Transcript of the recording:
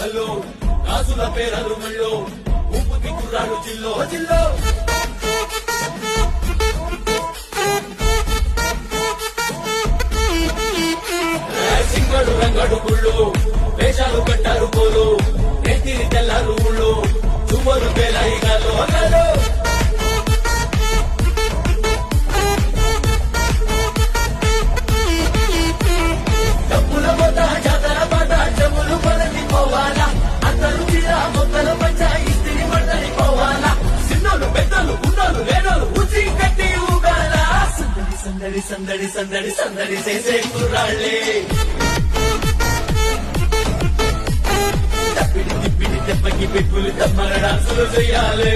గల్లో రాజుల పేరలు మళ్ళో ఊపుకి కుర్రాడు జిల్లో జిల్లో సింగడు రంగడు గుళ్ళు వేషాలు కట్టారు పోలు నెత్తిరి తెల్లారు ఊళ్ళు చువ్వలు పేలాయి గాలో గాలో డబ్బుల మొత్త జాతర పాట డబ్బులు పడని పోవాలా అందరూ తీరా మొత్తల పంచాయిస్తిని పడని పోవాలా చిన్నోళ్ళు పెద్దలు ఉన్నోళ్ళు లేనోళ్ళు ఉచి కట్టి ఊగాల సందడి సందడి సందడి సందడి సందడి చేసే కుర్రాళ్ళే తప్పిడి తిప్పిడి దెబ్బకి పెట్టులు తమ్మర డాన్సులు చేయాలి